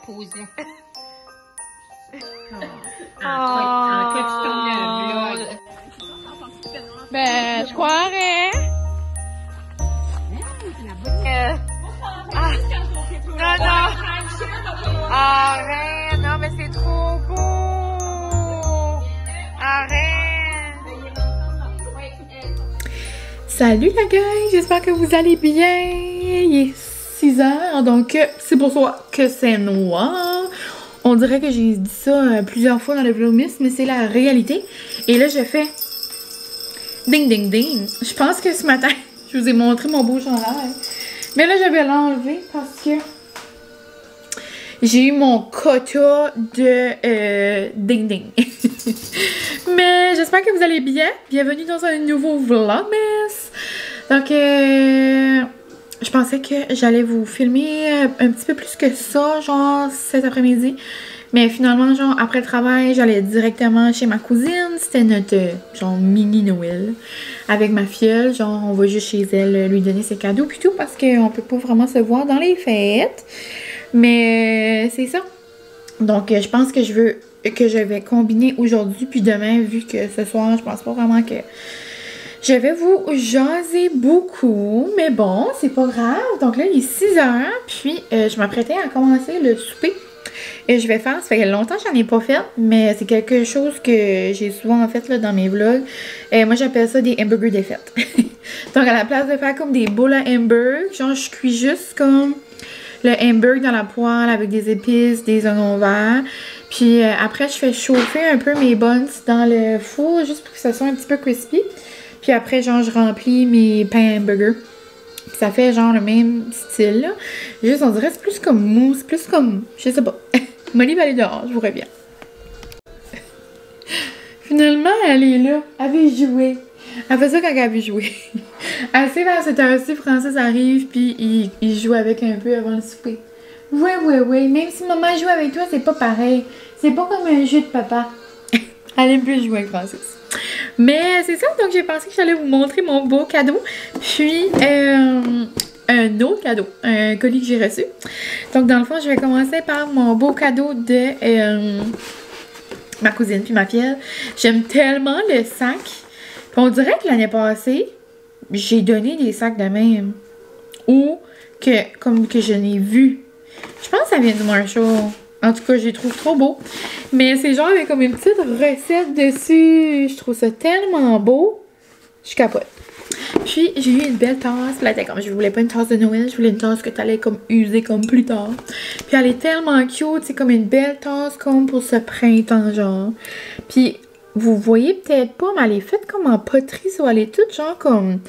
pose. En cas, tu tournes le vlog. Ben, je croirais. Non, non. Arrête, non, mais c'est trop beau. Arrête. Salut la gang, j'espère que vous allez bien. Il est 6 heures, donc c'est pour ça que c'est noir. On dirait que j'ai dit ça plusieurs fois dans le vlogmas, mais c'est la réalité. Et là, je fais ding ding ding. Je pense que ce matin, je vous ai montré mon beau chandail. Mais là, je vais l'enlever parce que j'ai eu mon quota de ding ding. Mais j'espère que vous allez bien. Bienvenue dans un nouveau vlogmas. Donc, je pensais que j'allais vous filmer un petit peu plus que ça, genre cet après-midi. Mais finalement, genre, après le travail, j'allais directement chez ma cousine. C'était notre, genre, mini Noël avec ma filleule. Genre, on va juste chez elle lui donner ses cadeaux puis tout parce qu'on peut pas vraiment se voir dans les fêtes. Mais c'est ça. Donc, je pense que je vais combiner aujourd'hui puis demain, vu que ce soir, je pense pas vraiment que je vais vous jaser beaucoup. Mais bon, c'est pas grave. Donc là, il est 6 heures. Puis, je m'apprêtais à commencer le souper. Et je vais faire, ça fait longtemps que j'en ai pas fait, mais c'est quelque chose que j'ai souvent fait là, dans mes vlogs. Moi, j'appelle ça des hamburgers défaites. Donc, à la place de faire comme des boules à hamburg, genre, je cuis juste comme le hamburg dans la poêle avec des épices, des oignons verts. Puis après, je fais chauffer un peu mes buns dans le four, juste pour que ça soit un petit peu crispy. Puis après, genre, je remplis mes pains hamburgers. Puis ça fait genre le même style, là. Juste, on dirait c'est plus comme mousse, plus comme, je sais pas. Molly va aller dehors, je vous reviens. Finalement, elle est là. Elle veut jouer. Elle fait ça quand elle veut jouer. Elle sait vers cette heure-ci, Francis arrive, puis il joue avec un peu avant le souper. Oui. Même si maman joue avec toi, c'est pas pareil. C'est pas comme un jeu de papa. Elle aime plus jouer avec Francis. Mais c'est ça, donc j'ai pensé que j'allais vous montrer mon beau cadeau. Puis, un autre cadeau, un colis que j'ai reçu. Donc, dans le fond, je vais commencer par mon beau cadeau de ma cousine puis ma fille. J'aime tellement le sac. Puis on dirait que l'année passée, j'ai donné des sacs de même. Ou comme que je n'ai vu. Je pense que ça vient du Marshall. En tout cas, je les trouve trop beaux. Mais c'est genre avec comme une petite recette dessus. Je trouve ça tellement beau. Je capote. Puis, j'ai eu une belle tasse. Là, comme je voulais pas une tasse de Noël. Je voulais une tasse que tu allais comme user comme plus tard. Puis, elle est tellement cute. C'est comme une belle tasse comme pour ce printemps, genre. Puis, vous voyez peut-être pas, mais elle est faite comme en poterie. So, elle est toute genre comme...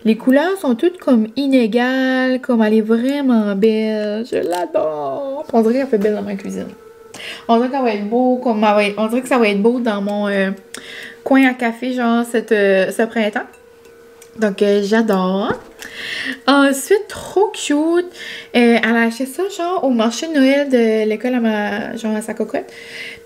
Les couleurs sont toutes comme inégales. Comme elle est vraiment belle. Je l'adore. On dirait qu'elle fait belle dans ma cuisine. On dirait qu'elle va être beau. Comme on dirait que ça va être beau dans mon coin à café, genre ce printemps. Donc, j'adore. Ensuite, trop cute. Elle a acheté ça, genre, au marché de Noël de l'école à sa cocotte.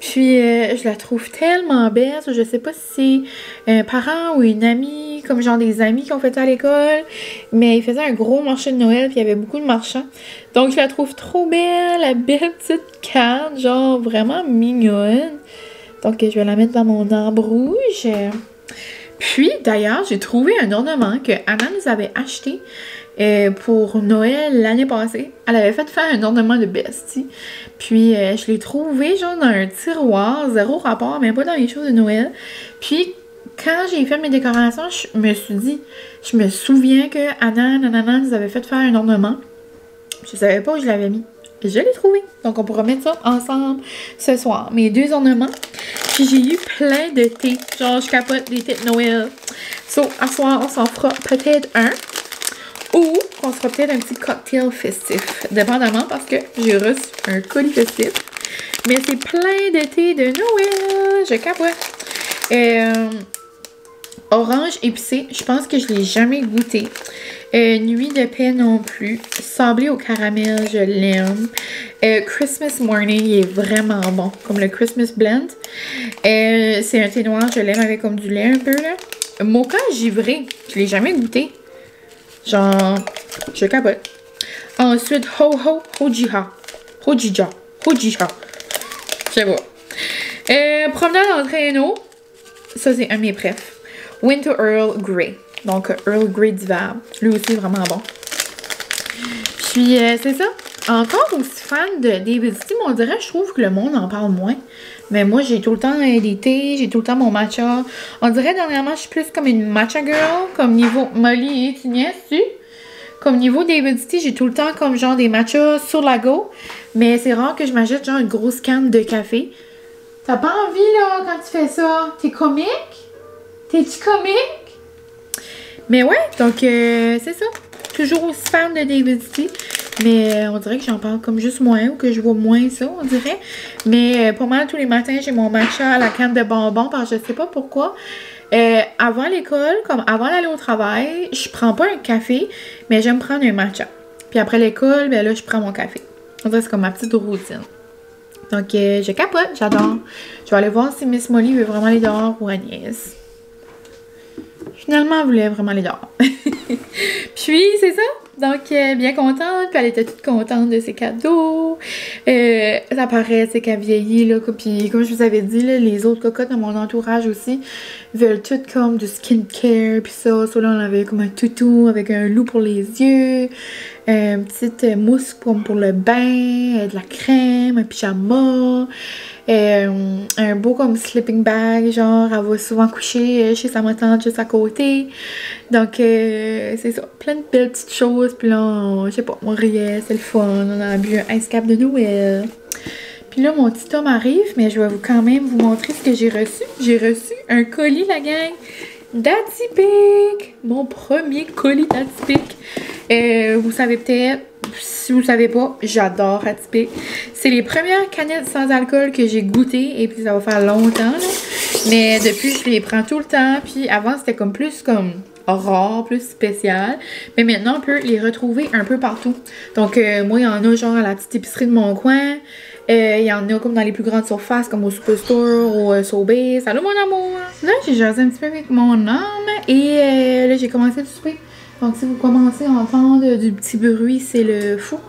Puis, je la trouve tellement belle. Je sais pas si c'est un parent ou une amie, comme genre des amis qui ont fait ça à l'école. Mais ils faisaient un gros marché de Noël, puis il y avait beaucoup de marchands. Donc, je la trouve trop belle. La belle petite canne, genre, vraiment mignonne. Donc, je vais la mettre dans mon arbre rouge. Puis, d'ailleurs, j'ai trouvé un ornement que Anna nous avait acheté pour Noël l'année passée. Elle avait fait faire un ornement de bestie. Puis, je l'ai trouvé genre dans un tiroir, zéro rapport, même pas dans les choses de Noël. Puis, quand j'ai fait mes décorations, je me souviens que Anna, nous avait fait faire un ornement. Je savais pas où je l'avais mis. Je l'ai trouvé. Donc, on pourra mettre ça ensemble ce soir. Mes 2 ornements. Puis, j'ai eu plein de thés. Genre, je capote des thés de Noël. So, à soir, on s'en fera peut-être un. Ou qu'on se fera peut-être un petit cocktail festif. Dépendamment parce que j'ai reçu un colis festif. Mais c'est plein de thés de Noël. Je capote. Orange épicé. Je pense que je l'ai jamais goûté. Nuit de paix non plus. Sablé au caramel, je l'aime. Christmas morning, il est vraiment bon. Comme le Christmas blend. C'est un thé noir, je l'aime avec comme du lait un peu là. Mocha givré, je l'ai jamais goûté. Genre, je capote. Ensuite, Hojija. Fujicha. Je sais pas. Promenade en traîneau. Ça, c'est un de mes préfs. Winter Earl Grey. Donc, Earl Grey d'hiver. Lui aussi, vraiment bon. Puis, c'est ça. Encore aussi fan de David City, mais on dirait, je trouve que le monde en parle moins. Mais moi, j'ai tout le temps des thés, j'ai tout le temps mon matcha. On dirait, dernièrement, je suis plus comme une matcha girl, comme niveau Molly et Tignès, tu. Comme niveau David City, j'ai tout le temps comme genre des matchas sur la go. Mais c'est rare que je m'achète genre une grosse canne de café. T'as pas envie, là, quand tu fais ça? T'es comique? T'es-tu comique? Mais ouais, donc c'est ça. Toujours aussi fan de David City. Mais on dirait que j'en parle comme juste moins ou que je vois moins ça, on dirait. Mais pas mal tous les matins, j'ai mon matcha à la canne de bonbons parce que je sais pas pourquoi. Avant l'école, comme avant d'aller au travail, je prends pas un café, mais j'aime prendre un matcha. Puis après l'école, ben là, je prends mon café. On dirait que c'est comme ma petite routine. Donc, je capote, j'adore. Je vais aller voir si Miss Molly veut vraiment aller dehors ou Agnès. Finalement, elle voulait vraiment aller dehors. Puis, c'est ça. Donc, bien contente. Puis, elle était toute contente de ses cadeaux. Ça paraît, c'est qu'elle vieillit, là. Puis, comme je vous avais dit, là, les autres cocottes de mon entourage aussi veulent toutes comme du skincare. Puis ça, là, on avait comme un toutou avec un loup pour les yeux. Une petite mousse pour le bain. De la crème, un pyjama. Un beau comme sleeping bag, genre elle va souvent coucher chez sa tante juste à côté. Donc c'est ça, plein de belles petites choses. Puis là, je sais pas, on riait, c'est le fun, on a bu un ice cap de Noël. Puis là, mon petit Tom arrive, mais je vais quand même vous montrer ce que j'ai reçu. J'ai reçu un colis, la gang, d'Atypique. Mon premier colis d'Atypique. Vous savez peut-être, si vous ne savez pas, j'adore Atypique. C'est les premières canettes sans alcool que j'ai goûtées et puis ça va faire longtemps, là. Mais depuis, je les prends tout le temps. Puis avant, c'était comme plus comme rare, plus spécial. Mais maintenant, on peut les retrouver un peu partout. Donc, moi, il y en a genre à la petite épicerie de mon coin. Il y en a comme dans les plus grandes surfaces, comme au Superstore, au Sobeys. Salut mon amour! Là, j'ai jasé un petit peu avec mon homme et là, j'ai commencé à souper. Donc, si vous commencez à entendre du petit bruit, c'est le four.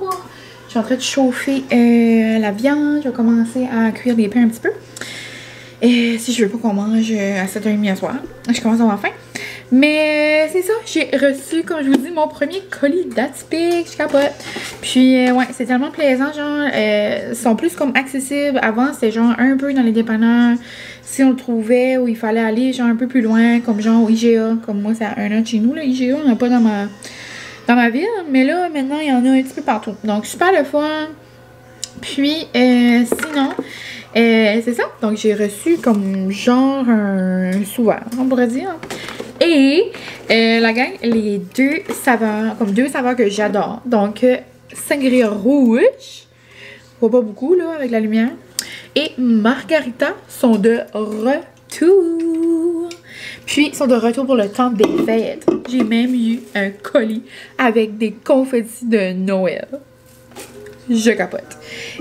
Je suis en train de chauffer la viande. Je vais commencer à cuire des pains un petit peu. Et si je veux pas qu'on mange à 7h30 à soir, je commence à avoir faim. Mais c'est ça, j'ai reçu, comme je vous dis, mon premier colis d'Atypique. Je capote. Puis, ouais, c'est tellement plaisant. Genre, ils sont plus comme accessibles. Avant, c'était genre un peu dans les dépanneurs. Si on le trouvait, où il fallait aller genre un peu plus loin, comme genre au IGA. Comme moi, c'est à 1 an de chez nous, là, IGA. On n'a pas dans ma ville. Mais là, maintenant, il y en a un petit peu partout. Donc, super le fun. Puis, sinon, c'est ça. Donc, j'ai reçu comme genre un souverain, on pourrait dire. Et la gang, les deux saveurs que j'adore. Donc, sangria rouge. On voit pas beaucoup, là, avec la lumière. Et margarita sont de retour. Puis, ils sont de retour pour le temps des fêtes. J'ai même eu un colis avec des confettis de Noël. Je capote.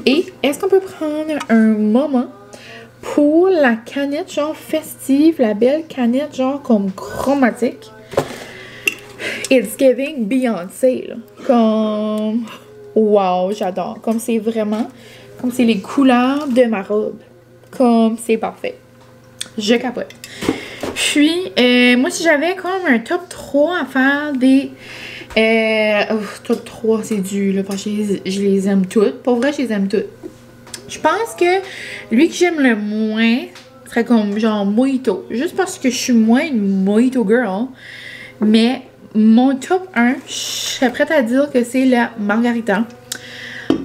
Et est-ce qu'on peut prendre un moment pour la canette genre festive, la belle canette genre comme chromatique? It's giving Beyoncé, là. Comme... Wow, j'adore. Comme c'est vraiment... Comme c'est les couleurs de ma robe. Comme c'est parfait. Je capote. Puis, moi, si j'avais comme un top 3 à faire des... top 3, c'est dur, là, parce que je les aime toutes. Pour vrai, je les aime toutes. Je pense que lui que j'aime le moins serait comme genre Mojito. Juste parce que je suis moins une Mojito girl. Mais mon top 1, je serais prête à dire que c'est la Margarita.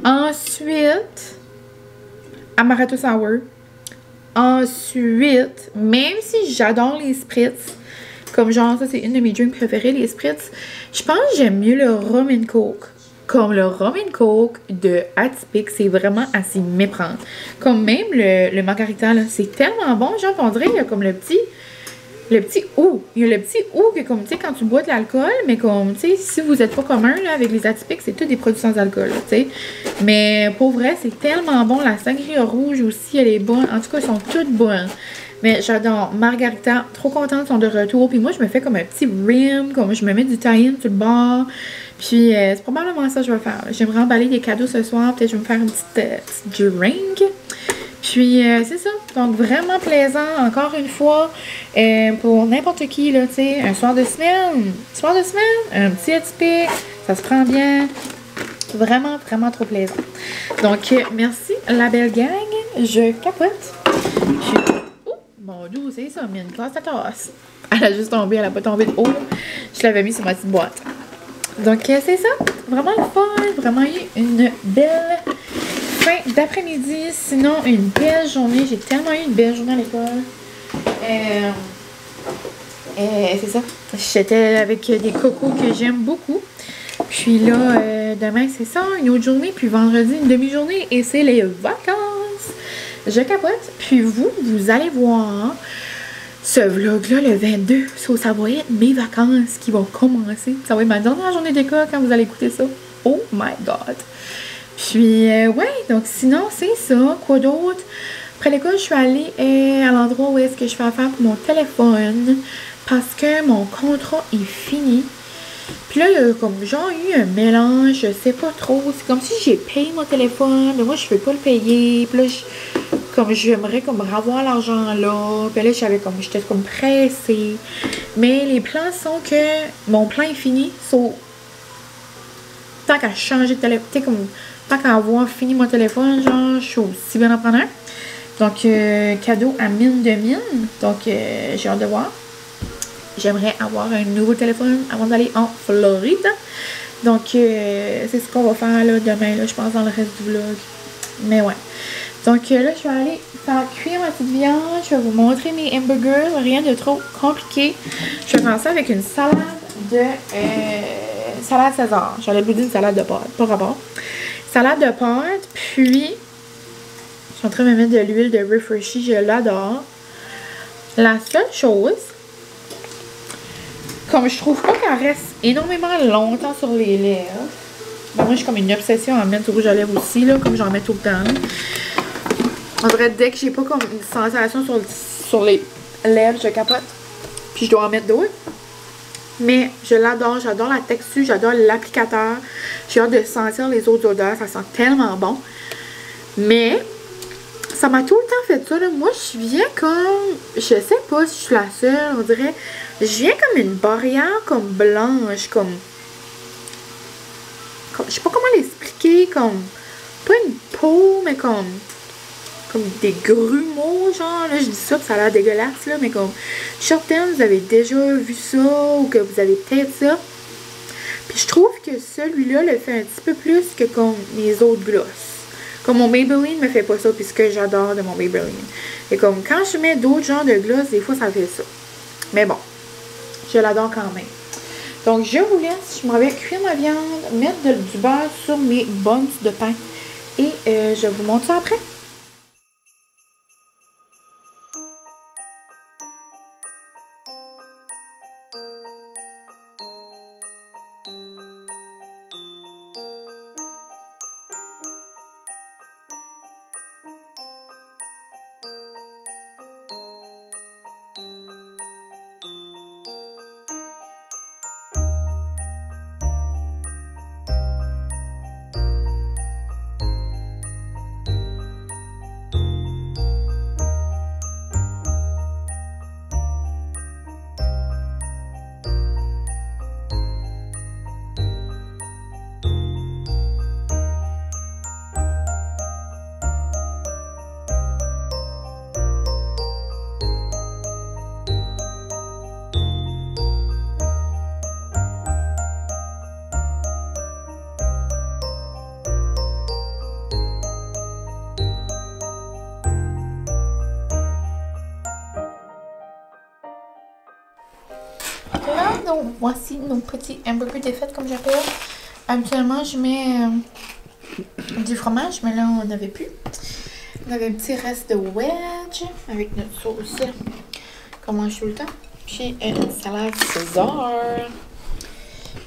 Ensuite, Amaretto Sour. Ensuite, même si j'adore les spritz, comme genre ça c'est une de mes drinks préférées, les spritz, je pense que j'aime mieux le rum and coke. Comme le rum and coke de Atypique, c'est vraiment à s'y méprendre. Comme même le margarita, là, c'est tellement bon, genre on dirait qu'il y a comme le petit ou. Il y a le petit ou que comme, tu sais, quand tu bois de l'alcool, mais comme, tu sais, si vous n'êtes pas commun, là, avec les Atypiques, c'est tous des produits sans alcool, tu sais. Mais pour vrai, c'est tellement bon. La sangria rouge aussi, elle est bonne. En tout cas, elles sont toutes bonnes. Mais j'adore. Margarita, trop contente, sont de retour. Puis moi, je me fais comme un petit rim, comme je me mets du tahine sur le bord. Puis c'est probablement ça que je vais faire. J'aimerais emballer des cadeaux ce soir. Peut-être que je vais me faire une petite drink. Puis c'est ça. Donc vraiment plaisant, encore une fois, pour n'importe qui, là, tu sais, un soir de semaine, un petit atypique, ça se prend bien. Vraiment, vraiment trop plaisant. Donc merci la belle gang. Je capote. Puis, oh, mon Dieu, c'est ça, mais une classe à tasse. Elle a juste tombé, elle a pas tombé de haut. Je l'avais mis sur ma petite boîte. Donc c'est ça. Vraiment le fun. Vraiment eu une belle fin d'après-midi. Sinon, une belle journée. J'ai tellement eu une belle journée à l'école. C'est ça. J'étais avec des cocos que j'aime beaucoup. Puis là, demain, c'est ça, une autre journée. Puis vendredi, une demi-journée. Et c'est les vacances. Je capote. Puis vous allez voir ce vlog-là, le 22. Ça va être mes vacances qui vont commencer. Ça va être ma dernière journée d'école quand vous allez écouter ça. Oh my God. Puis, ouais, donc sinon, c'est ça. Quoi d'autre? Après l'école, je suis allée à l'endroit où est-ce que je fais affaire pour mon téléphone. Parce que mon contrat est fini. Puis là, il y a comme genre eu un mélange, je sais pas trop. C'est comme si j'ai payé mon téléphone, mais moi je veux pas le payer. Puis là, comme j'aimerais comme revoir l'argent là. Puis là, j'étais comme pressée. Mais les plans sont que mon plan est fini. Tant qu'à changer de téléphone, tant qu'à avoir fini mon téléphone, genre, je suis aussi bien en prendre un. Donc, cadeau à mine de mine. Donc, j'ai hâte de voir. J'aimerais avoir un nouveau téléphone avant d'aller en Floride. Donc, c'est ce qu'on va faire là, demain, là, je pense, dans le reste du vlog. Mais ouais. Donc, là, je vais aller faire cuire ma petite viande. Je vais vous montrer mes hamburgers. Rien de trop compliqué. Je vais faire ça avec une salade de... salade César. J'allais vous dire une salade de pâtes. Pas rapport. Salade de pâtes. Puis, je suis en train de me mettre de l'huile de Refreshy. Je l'adore. La seule chose... Comme je trouve pas qu'elle reste énormément longtemps sur les lèvres. Ben moi, j'ai comme une obsession à mettre du rouge à lèvres aussi, là, comme j'en mets tout le temps. En vrai, dès que j'ai pas comme une sensation sur les lèvres, je capote. Puis je dois en mettre d'autres. Mais je l'adore, j'adore la texture, j'adore l'applicateur. J'ai hâte de sentir les autres odeurs, ça sent tellement bon. Mais... ça m'a tout le temps fait ça, là. Moi, je viens comme... je sais pas si je suis la seule, on dirait... je viens comme une barrière comme blanche, comme je sais pas comment l'expliquer, comme... pas une peau, mais comme des grumeaux, genre, là, je dis ça, que ça a l'air dégueulasse, là, mais comme... certaines, vous avez déjà vu ça, ou que vous avez peut-être ça. Puis je trouve que celui-là le fait un petit peu plus que comme mes autres glosses. Comme mon Maybelline me fait pas ça, puisque j'adore de mon Maybelline. Et comme quand je mets d'autres genres de gloss, des fois ça fait ça. Mais bon, je l'adore quand même. Donc je vous laisse, je m'en vais cuire ma viande, mettre du beurre sur mes buns de pain. Et je vous montre ça après. Là, donc, voici nos petits hamburgers défaites, comme j'appelle. Habituellement, je mets du fromage, mais là, on n'avait plus. On avait un petit reste de wedge avec notre sauce qu'on mange tout le temps. Puis une salade César.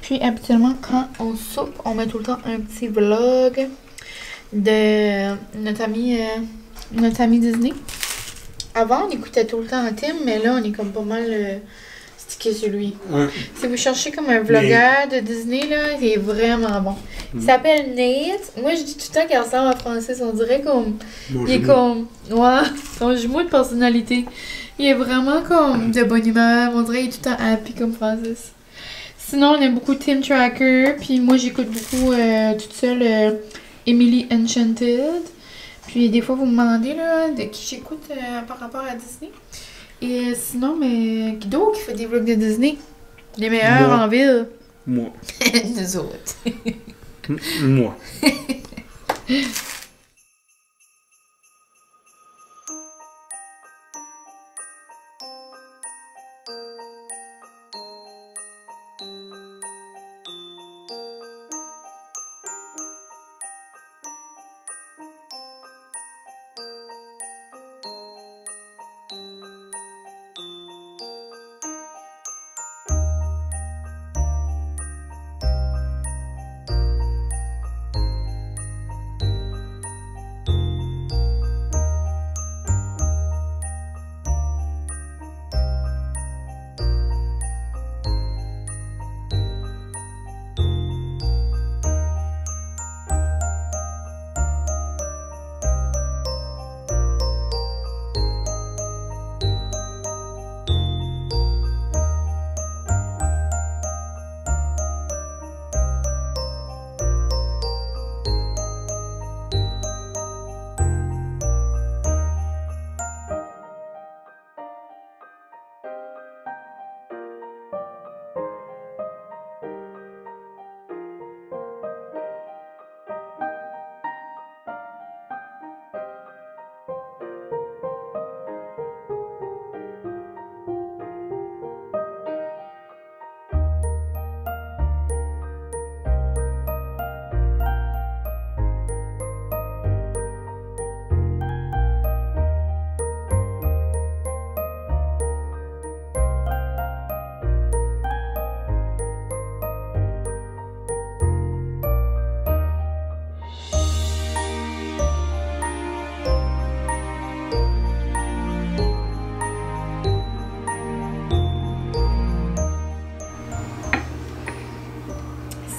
Puis habituellement, quand on soupe, on met tout le temps un petit vlog de notre ami Disney. Avant, on écoutait tout le temps Tim, mais là, on est comme pas mal que celui. Ouais. Si vous cherchez comme un vlogueur de Disney, là, il est vraiment bon. Il s'appelle Nate. Moi, je dis tout le temps qu'il ressemble à Francis. On dirait comme... Mon il est jumeau. comme... Ouais, son jumeau de personnalité. Il est vraiment comme de bonne humeur. On dirait qu'il est tout le temps happy comme Francis. Sinon, on aime beaucoup Tim Tracker. Puis moi, j'écoute beaucoup toute seule Emily Enchanted. Puis des fois, vous me demandez là, de qui j'écoute par rapport à Disney. Et sinon, mais Guido qui fait des vlogs de Disney. Les meilleurs Moi. en ville. Moi. Nous autres. Moi.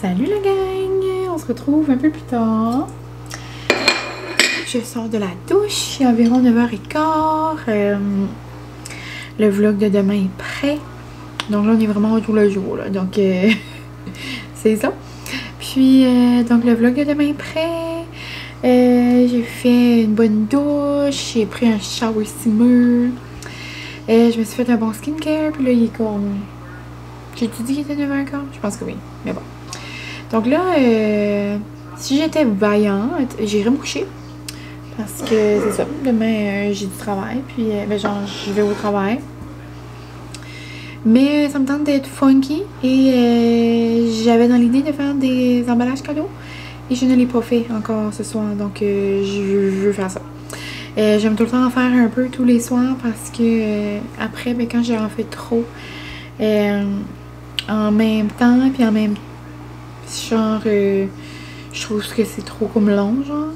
Salut la gang! On se retrouve un peu plus tard. Je sors de la douche, il est environ 9h15. Le vlog de demain est prêt. Donc là, on est vraiment au jour le jour. Là. Donc, c'est ça. Puis, donc le vlog de demain est prêt. J'ai fait une bonne douche. J'ai pris un shower steamer. Je me suis fait un bon skincare. Puis là, il est comme... J'ai-tu dit qu'il était 9h15? Je pense que oui. Mais bon. Donc là, si j'étais vaillante, j'irais me coucher. Parce que c'est ça. Demain, j'ai du travail. Puis, ben, genre, je vais au travail. Mais ça me tente d'être funky. Et j'avais dans l'idée de faire des emballages cadeaux. Et je ne l'ai pas fait encore ce soir. Donc, je veux faire ça. J'aime tout le temps en faire un peu tous les soirs. Parce que après, ben, quand j'en fais trop, en même temps, puis en même genre, je trouve que c'est trop comme long, genre.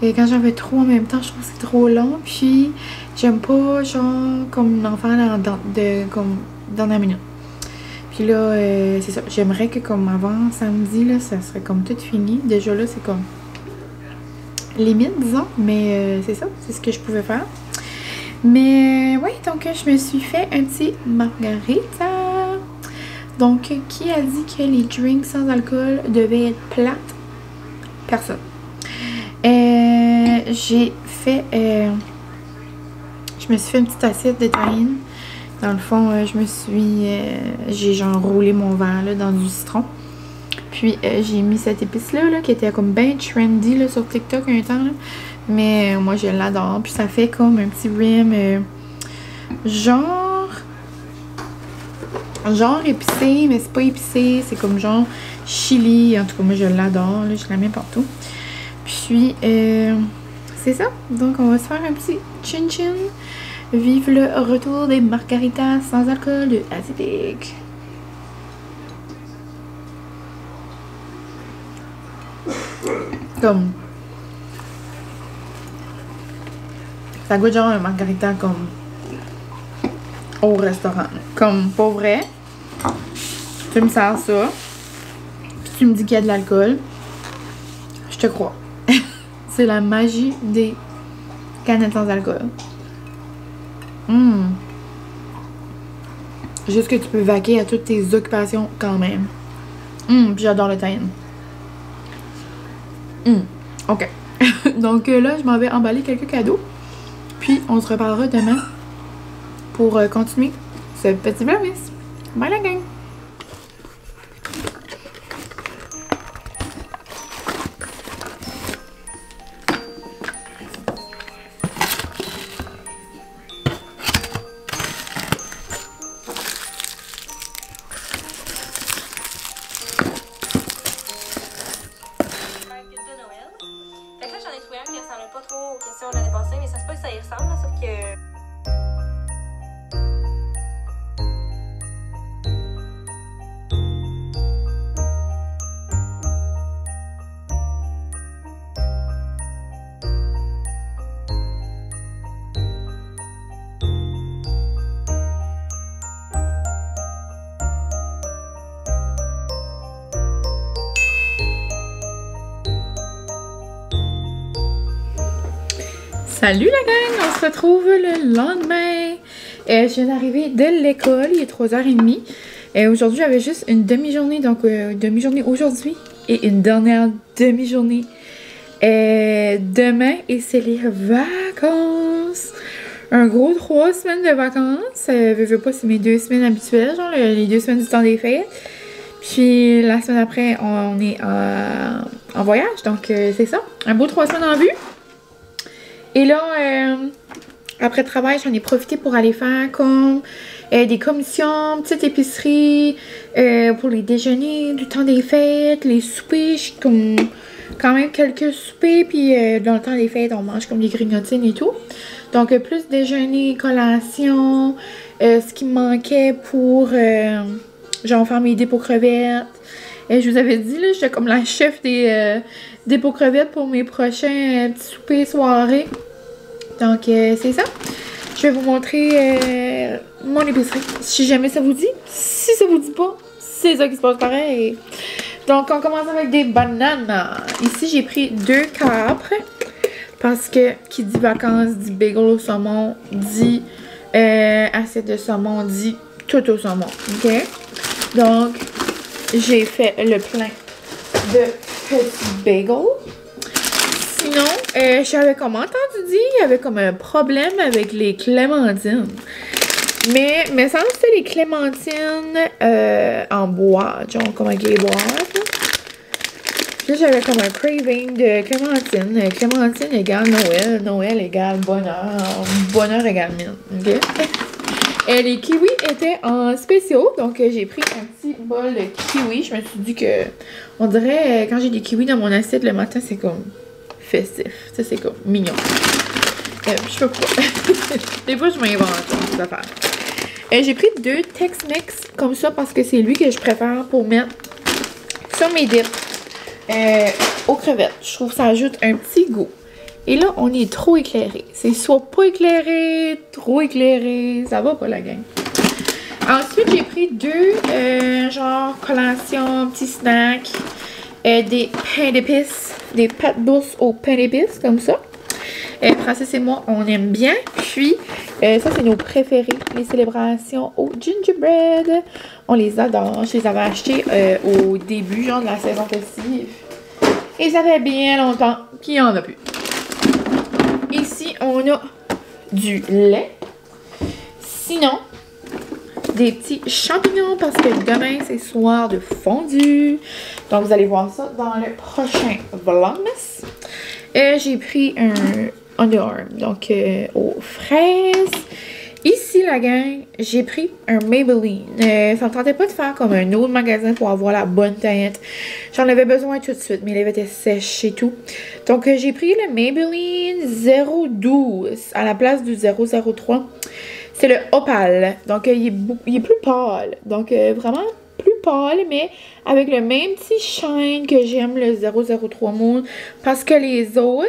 Et quand j'en fais trop en même temps, je trouve que c'est trop long. Puis, j'aime pas, genre, comme en faire comme dernière minute. Puis là, c'est ça. J'aimerais que comme avant samedi, là, ça serait comme tout fini. Déjà là, c'est comme limite, disons. Mais c'est ça. C'est ce que je pouvais faire. Mais oui, donc je me suis fait un petit margarita. Donc, qui a dit que les drinks sans alcool devaient être plates? Personne. J'ai fait... je me suis fait une petite assiette de tahine. Dans le fond, j'ai genre roulé mon verre là, dans du citron. Puis, j'ai mis cette épice-là là, qui était comme bien trendy là, sur TikTok un temps. Là. Mais moi, je l'adore. Puis, ça fait comme un petit rim genre épicé, mais c'est pas épicé. C'est comme genre chili. En tout cas, moi, je l'adore. Je la mets partout. Puis, c'est ça. Donc, on va se faire un petit chin-chin. Vive le retour des margaritas sans alcool de Atypique. Comme... ça goûte genre un margarita comme... au restaurant. Comme, pas vrai, tu me sers ça, puis tu me dis qu'il y a de l'alcool, je te crois. C'est la magie des canettes sans alcool. Juste que tu peux vaquer à toutes tes occupations quand même. Puis j'adore le tahine. Ok. Donc là, je m'en vais emballer quelques cadeaux. Puis on se reparlera demain pour continuer ce petit vlogmas. Bye la gang! Pas trop aux questions de l'année passée, mais ça se peut que ça y ressemble, là, sauf que... Salut la gang! On se retrouve le lendemain. Je viens d'arriver de l'école, il est 3h30. Aujourd'hui, j'avais juste une demi-journée, donc demi-journée aujourd'hui et une dernière demi-journée demain. Et c'est les vacances! Un gros 3 semaines de vacances. Je veux pas, c'est mes 2 semaines habituelles, genre les 2 semaines du temps des fêtes. Puis la semaine après, on est en voyage, donc c'est ça. Un beau 3 semaines en vue. Et là, après le travail, j'en ai profité pour aller faire comme des commissions, petite épicerie pour les déjeuners du temps des fêtes, les soupers. J'ai comme quand même quelques soupers, puis dans le temps des fêtes, on mange comme des grignotines et tout. Donc, plus déjeuner, collation, ce qui me manquait pour, genre, faire mes dépôts crevettes. Je vous avais dit, là, j'étais comme la chef des pots crevettes pour mes prochains petits soupers soirées. Donc, c'est ça. Je vais vous montrer mon épicerie, si jamais ça vous dit. Si ça vous dit pas, c'est ça qui se passe pareil. Donc, on commence avec des bananes. Ici, j'ai pris 2 capres. Parce que, qui dit vacances, dit bagel au saumon, dit assiette de saumon, dit tout au saumon. OK? Donc, j'ai fait le plein de petits bagels. Sinon, j'avais comme entendu dire qu'il y avait comme un problème avec les clémentines. Mais ça c'était les clémentines en boîte, genre comme avec les boîtes. Là, j'avais comme un craving de clémentine. Clémentine égale Noël, Noël égale bonheur, bonheur égale mine. OK? Et les kiwis étaient en spéciaux, donc j'ai pris un petit bol de kiwi. Je me suis dit que, on dirait, quand j'ai des kiwis dans mon assiette le matin, c'est comme festif. Ça, c'est comme mignon. Je sais pas pourquoi. Des fois, je m'invente des affaires. J'ai pris 2 Tex-Mex comme ça parce que c'est lui que je préfère pour mettre sur mes dips aux crevettes. Je trouve que ça ajoute un petit goût. Et là, on est trop éclairé. C'est soit pas éclairé, trop éclairé. Ça va pas, la gang. Ensuite, j'ai pris 2, genre, collations, petits snacks. Des pains d'épices. Des pâtes douces au pain d'épices, comme ça. Francis et moi, on aime bien. Puis, ça, c'est nos préférés. Les célébrations au gingerbread. On les adore. Je les avais achetés au début, genre, de la saison festive. Et ça fait bien longtemps qu'il n'y en a plus. Ici, on a du lait. Sinon, des petits champignons parce que demain, c'est soir de fondue. Donc, vous allez voir ça dans le prochain vlogmas. J'ai pris un Under Armour, donc aux fraises. Ici, la gang, j'ai pris un Maybelline. Ça me tentait pas de faire comme un autre magasin pour avoir la bonne teinte. J'en avais besoin tout de suite. Mes lèvres étaient sèches et tout. Donc, j'ai pris le Maybelline 012 à la place du 003. C'est le Opal. Donc, il est plus pâle. Donc, vraiment plus pâle, mais avec le même petit shine que j'aime, le 003 Moon. Parce que les autres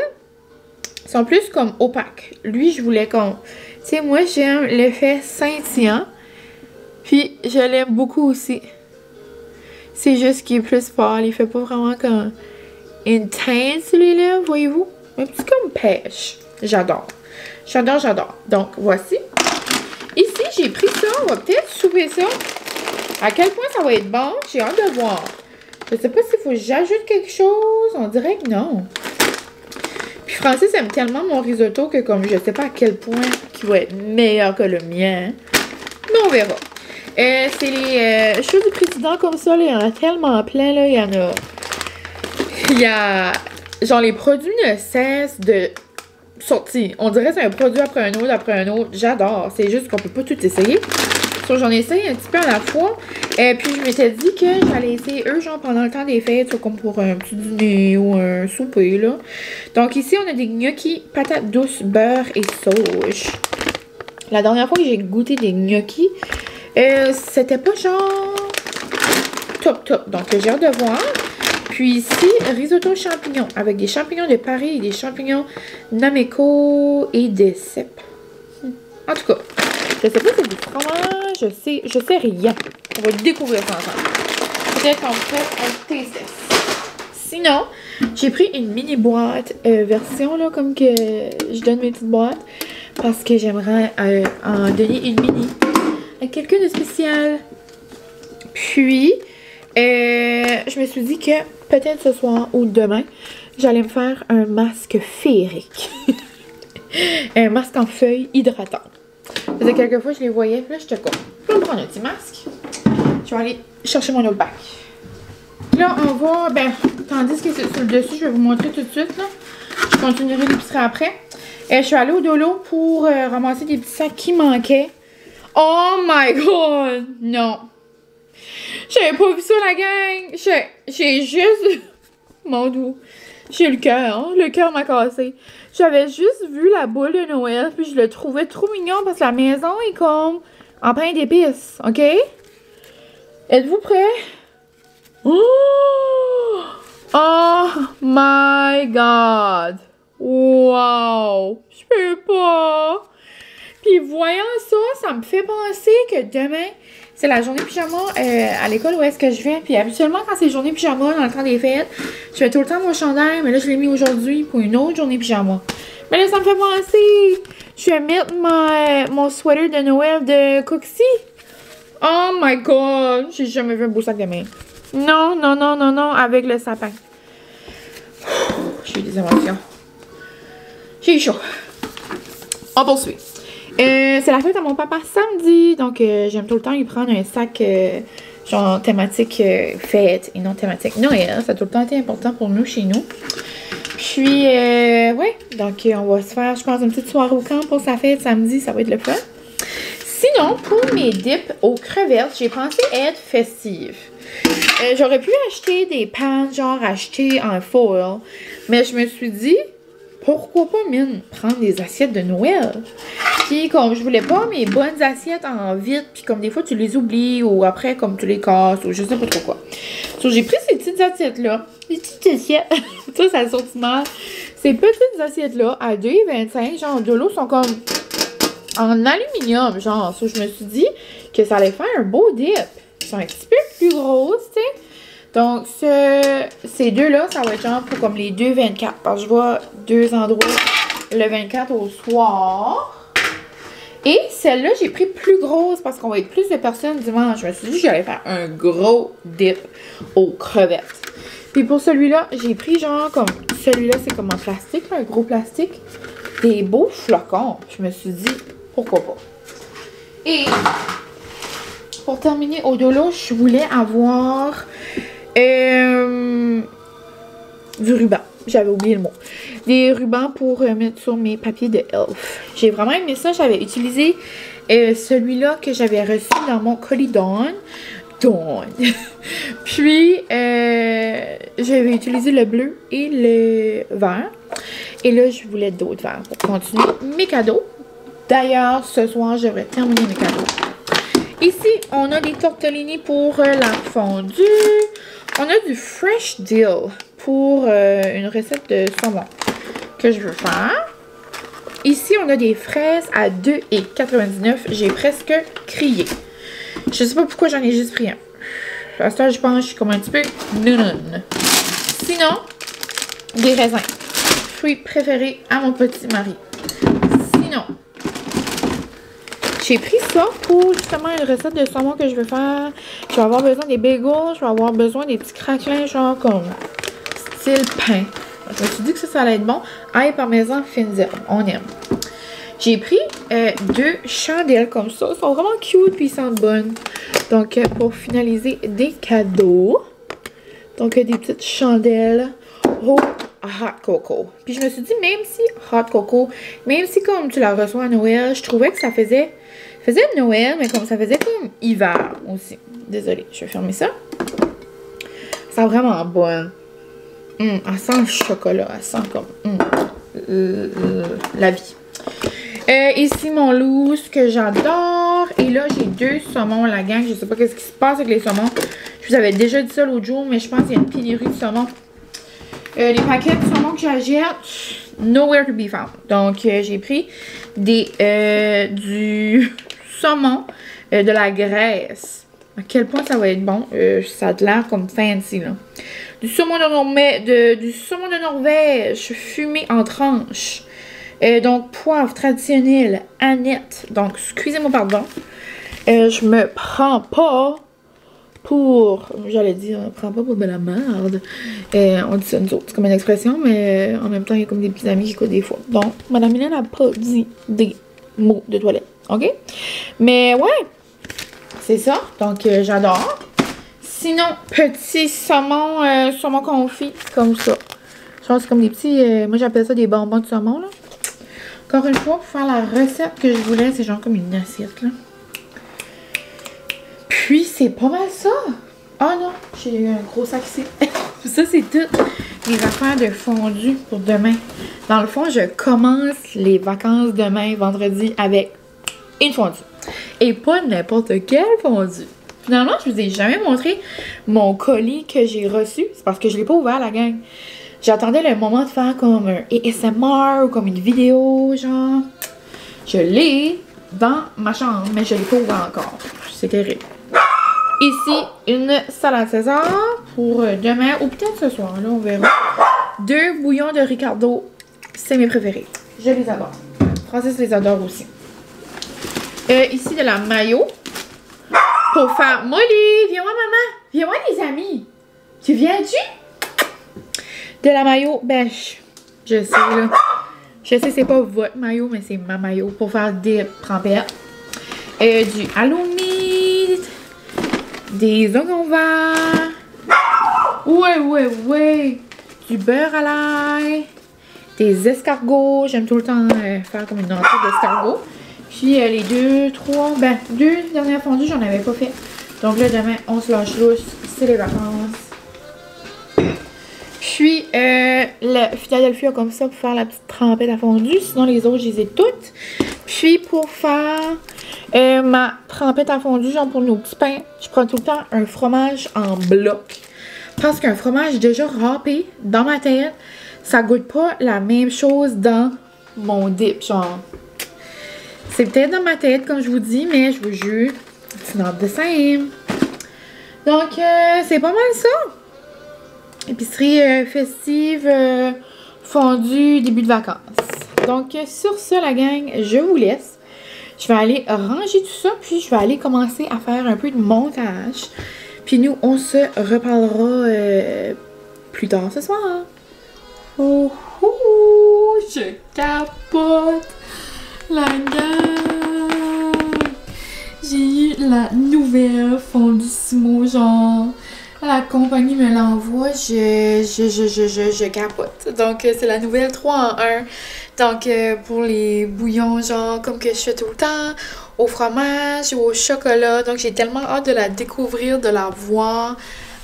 sont plus comme opaques. Lui, je voulais comme Tu sais, moi, j'aime l'effet scintillant. Puis, je l'aime beaucoup aussi. C'est juste qu'il est plus pâle. Il fait pas vraiment comme intense, celui-là, voyez-vous? Un petit comme pêche. J'adore. J'adore, j'adore. Donc, voici. Ici, j'ai pris ça. On va peut-être souper ça. À quel point ça va être bon, j'ai hâte de voir. Je sais pas s'il faut que j'ajoute quelque chose. On dirait que non. Puis Francis aime tellement mon risotto que comme je sais pas à quel point il va être meilleur que le mien. Mais on verra. C'est les choses du président comme ça. Là, il y en a tellement plein. Là, il y en a... Il y a... Genre les produits ne cessent de sortir. On dirait que c'est un produit après un autre, après un autre. J'adore. C'est juste qu'on peut pas tout essayer. J'en essaye un petit peu à la fois. Puis je m'étais dit que j'allais essayer eux, genre pendant le temps des fêtes, comme pour un petit dîner ou un souper, là. Donc ici, on a des gnocchis, patates douces, beurre et sauge. La dernière fois que j'ai goûté des gnocchis, c'était pas genre top. Donc j'ai hâte de voir. Puis ici, risotto champignons avec des champignons de Paris et des champignons Nameco et des cèpes. En tout cas, je sais pas si c'est du fromage, je sais rien. On va découvrir ça ensemble. Peut-être qu'on fait un taste test. Sinon, j'ai pris une mini boîte version là, comme que je donne mes petites boîtes. Parce que j'aimerais en donner une mini à quelqu'un de spécial. Puis, je me suis dit que peut-être ce soir ou demain, j'allais me faire un masque féerique. Un masque en feuilles hydratant. Ça faisait quelques fois je les voyais, puis là j'étais comme, je vais me prendre un petit masque. Je vais aller chercher mon autre bac. Là on va, tandis que c'est sur le dessus, je vais vous montrer tout de suite là. Je continuerai l'épicerie après. Je suis allée au Dolo pour ramasser des petits sacs qui manquaient. Oh my god! Non! J'avais pas vu ça la gang! J'ai juste... Mon doux. J'ai le cœur, hein? Le cœur m'a cassé. J'avais juste vu la boule de Noël, puis je le trouvais trop mignon parce que la maison est comme en pain d'épices, ok? Êtes-vous prêts? Oh! Oh my god! Wow! Je peux pas! Puis voyant ça, ça me fait penser que demain, c'est la journée pyjama à l'école où est-ce que je vais. Puis habituellement, quand c'est journée pyjama dans le temps des fêtes, je fais tout le temps mon chandail. Mais là, je l'ai mis aujourd'hui pour une autre journée pyjama. Mais là, ça me fait penser. Je vais mettre mon sweater de Noël de Cooksy. Oh my god! J'ai jamais vu un beau sac de main. Non, avec le sapin. J'ai des émotions. J'ai chaud. On poursuit. C'est la fête à mon papa samedi, donc j'aime tout le temps lui prendre un sac genre thématique fête et non thématique Noël. Ça a tout le temps été important pour nous chez nous. Puis, ouais, donc on va se faire, je pense, une petite soirée au camp pour sa fête samedi, ça va être le fun. Sinon, pour mes dips aux crevettes, j'ai pensé être festive. J'aurais pu acheter des pans, genre acheter en foil, mais je me suis dit, pourquoi pas, mine, prendre des assiettes de Noël? Puis, comme je voulais pas mes bonnes assiettes en vide, puis comme des fois tu les oublies, ou après, comme tu les casses, ou je sais pas trop quoi. Donc, j'ai pris ces petites assiettes-là. Les petites assiettes. Ça sortit mal. Ces petites assiettes-là, à 2,25, genre, de l'eau, sont comme en aluminium, genre. Ça, je me suis dit que ça allait faire un beau dip. Ils sont un petit peu plus grosses, tu sais. Donc, ces deux-là, ça va être genre pour comme les 2,24. Parce que je vois deux endroits le 24 au soir. Et celle-là, j'ai pris plus grosse parce qu'on va être plus de personnes dimanche. Je me suis dit que j'allais faire un gros dip aux crevettes. Puis pour celui-là, j'ai pris genre comme... Celui-là, c'est comme en plastique, un gros plastique. Des beaux flocons. Je me suis dit, pourquoi pas. Et pour terminer au Dolo, je voulais avoir... du ruban. J'avais oublié le mot. Des rubans pour mettre sur mes papiers de Elf. J'ai vraiment aimé ça. J'avais utilisé celui-là que j'avais reçu dans mon colis Dawn. Puis, j'avais utilisé le bleu et le vert. Et là, je voulais d'autres verts pour continuer mes cadeaux. D'ailleurs, ce soir, je vais terminer mes cadeaux. Ici, on a des tortellini pour la fondue. On a du Fresh Dill pour une recette de saumon que je veux faire. Ici, on a des fraises à 2,99 $. J'ai presque crié. Je sais pas pourquoi j'en ai juste pris un. À ce je pense que je suis comme un petit peu non. Sinon, des raisins. Fruit préféré à mon petit mari. Sinon, j'ai pris ça pour justement une recette de saumon que je vais faire. Je vais avoir besoin des bagels, je vais avoir besoin des petits craquelins, genre comme style pain. Donc, je me suis dit que ça allait être bon. Ail parmesan fines herbes, on aime. J'ai pris 2 chandelles comme ça. Elles sont vraiment cute puis ils sentent bonnes. Donc, pour finaliser des cadeaux. Donc, des petites chandelles au hot cocoa. Puis, je me suis dit, même si hot cocoa, même si comme tu la reçois à Noël, je trouvais que ça faisait Noël, mais comme ça faisait comme hiver aussi. Désolée, je vais fermer ça. Ça sent vraiment bon. Elle sent le chocolat. Elle sent comme la vie. Ici, mon loose que j'adore. Et là, j'ai 2 saumons, la gang. Je sais pas qu'est-ce qui se passe avec les saumons. Je vous avais déjà dit ça l'autre jour, mais je pense qu'il y a une pénurie de saumons. Les paquets de saumon que j'achète, nowhere to be found. Donc, j'ai pris du saumon de la Grèce. À quel point ça va être bon. Ça a l'air comme fancy, là. Du saumon de Norvège fumé en tranches. Donc, poivre traditionnel, Annette. Donc, excusez-moi, pardon. Je me prends pas pour... J'allais dire, on prend pas pour de la merde. On dit ça nous autres. C'est comme une expression, mais en même temps, il y a comme des petits amis qui écoutent des fois. Donc, Madame Hélène n'a pas dit des mots de toilette. OK? Mais ouais, c'est ça. Donc, j'adore. Sinon, petit saumon, saumon confit, comme ça. Je pense que c'est comme des petits... moi, j'appelle ça des bonbons de saumon, là. Encore une fois, pour faire la recette que je voulais, c'est genre comme une assiette, là. Puis, c'est pas mal ça. Oh non, j'ai eu un gros sac ici. Ça, c'est tout les affaires de fondu pour demain. Dans le fond, je commence les vacances demain, vendredi, avec une fondue. Et pas n'importe quelle fondue. Finalement, je vous ai jamais montré mon colis que j'ai reçu. C'est parce que je l'ai pas ouvert, la gang. J'attendais le moment de faire comme un ASMR ou comme une vidéo, genre. Je l'ai dans ma chambre, mais je l'ai pas ouvert encore. C'est terrible. Ici, une salade César pour demain ou peut-être ce soir, là, on verra. 2 bouillons de Ricardo, c'est mes préférés. Je les adore. Francis les adore aussi. Ici, de la mayo pour faire... Molly, viens-moi, maman. Viens-moi, les amis. Tu viens-tu? De la mayo bêche. Je sais, là. Je sais, c'est pas votre mayo, mais c'est ma mayo pour faire des trempettes. Du halloumi. Des oignons verts. Ouais. Du beurre à l'ail. Des escargots. J'aime tout le temps faire comme une entrée d'escargots. Puis les 2 dernières fondues, j'en avais pas fait. Donc là, demain, on se lâche lousse. C'est les vacances. Puis, le Philadelphia comme ça pour faire la petite trempette à fondue. Sinon, les autres, je les ai toutes. Puis, pour faire ma trempette à fondue, genre pour nos petits pains, je prends tout le temps un fromage en bloc. Parce qu'un fromage déjà râpé, dans ma tête, ça goûte pas la même chose dans mon dip, genre. C'est peut-être dans ma tête, comme je vous dis, mais je vous jure, c'est not the same. Donc, c'est pas mal ça. Épicerie festive, fondue, début de vacances. Donc, sur ce, la gang, je vous laisse. Je vais aller ranger tout ça, puis je vais aller commencer à faire un peu de montage. Puis nous, on se reparlera plus tard ce soir. Oh, je capote! La gang! J'ai eu la nouvelle fondue Simo, genre... La compagnie me l'envoie, je capote. Donc, c'est la nouvelle 3 en 1. Donc, pour les bouillons, genre, comme que je fais tout le temps, au fromage ou au chocolat. Donc, j'ai tellement hâte de la découvrir, de la voir.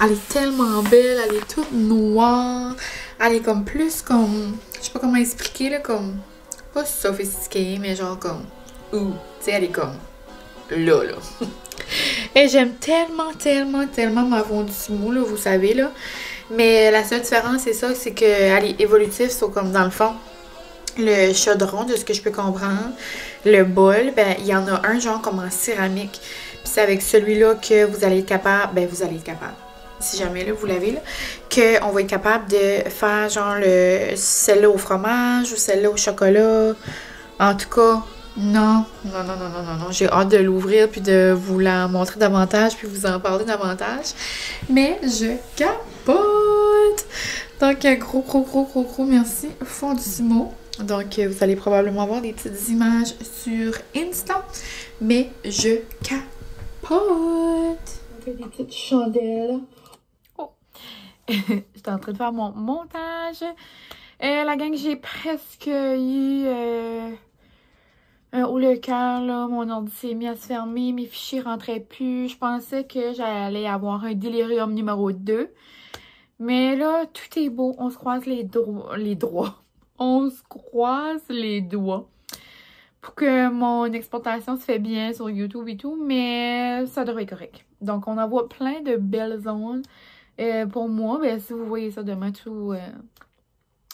Elle est tellement belle, elle est toute noire. Elle est comme plus comme, je sais pas comment expliquer, là, comme, pas sophistiquée, mais genre comme, tu sais, elle est comme, là. Et j'aime tellement ma fondue Simo, là, vous savez, là. Mais la seule différence, c'est ça, c'est qu'elle est évolutive, c'est comme dans le fond. le chaudron, de ce que je peux comprendre. Le bol, ben, il y en a un genre comme en céramique. Puis c'est avec celui-là que vous allez être capable, ben, vous allez être capable. Si jamais là, vous l'avez là, qu'on va être capable de faire genre celle-là au fromage ou celle-là au chocolat. En tout cas, non, j'ai hâte de l'ouvrir puis de vous la montrer davantage puis vous en parler davantage. Mais je capote! Donc, un gros merci, Fondissimo. Donc, vous allez probablement voir des petites images sur Insta, mais je capote! On fait des petites chandelles. Oh! J'étais en train de faire mon montage. La gang, j'ai presque eu... au le cœur, là, mon ordi s'est mis à se fermer, mes fichiers rentraient plus. Je pensais que j'allais avoir un délirium numéro 2. Mais là, tout est beau. On se croise les droits. On se croise les doigts. Pour que mon exportation se fait bien sur YouTube et tout, mais ça devrait être correct. Donc, on envoie plein de belles zones. Pour moi, ben, si vous voyez ça demain, tout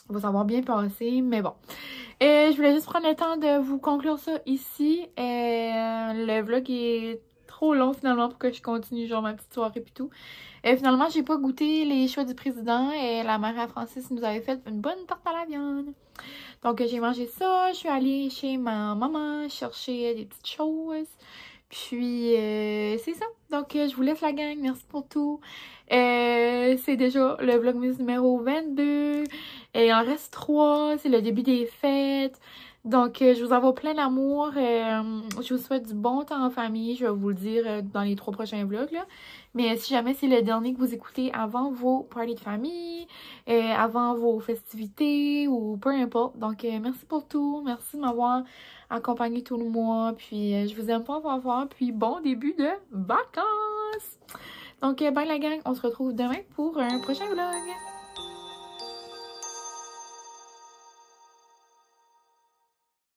va savoir bien passer, mais bon. Je voulais juste prendre le temps de vous conclure ça ici. Le vlog est trop long finalement pour que je continue genre ma petite soirée et tout. Finalement, j'ai pas goûté les choix du président et la mère à Francis nous avait fait une bonne tarte à la viande. Donc j'ai mangé ça, je suis allée chez ma maman chercher des petites choses. Puis c'est ça. Donc je vous laisse la gang, merci pour tout. C'est déjà le vlogmas numéro 22. Et il en reste 3, c'est le début des fêtes. Donc, je vous envoie plein d'amour. Je vous souhaite du bon temps en famille. Je vais vous le dire dans les 3 prochains vlogs, là. Mais si jamais c'est le dernier que vous écoutez avant vos parties de famille, avant vos festivités ou peu importe. Donc, merci pour tout. Merci de m'avoir accompagné tout le mois. Puis, je vous aime fort, fort, fort. Puis, bon début de vacances! Donc, bye la gang. On se retrouve demain pour un prochain vlog.